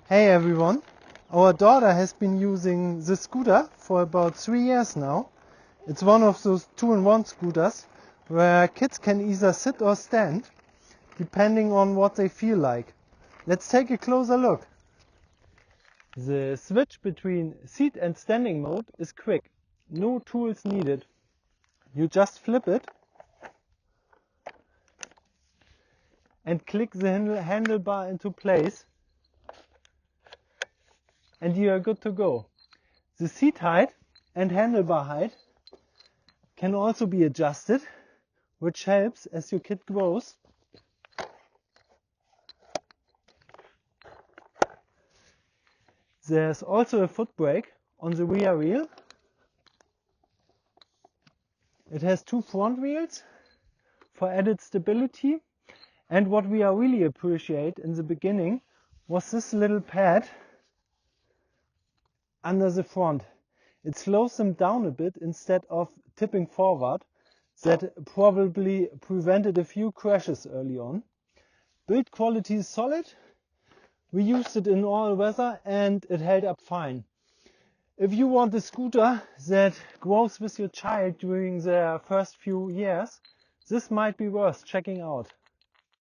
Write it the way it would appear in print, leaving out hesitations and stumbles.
Hey everyone! Our daughter has been using the scooter for about 3 years now. It's one of those 2-in-1 scooters where kids can either sit or stand depending on what they feel like. Let's take a closer look. The switch between seat and standing mode is quick. No tools needed. You just flip it and click the handlebar into place and you are good to go. The seat height and handlebar height can also be adjusted, which helps as your kid grows. There's also a foot brake on the rear wheel. It has 2 front wheels for added stability. And what we really appreciate in the beginning was this little pad under the front. It slows them down a bit instead of tipping forward. That probably prevented a few crashes early on. Build quality is solid. We used it in all weather and it held up fine. If you want a scooter that grows with your child during their first few years, this might be worth checking out.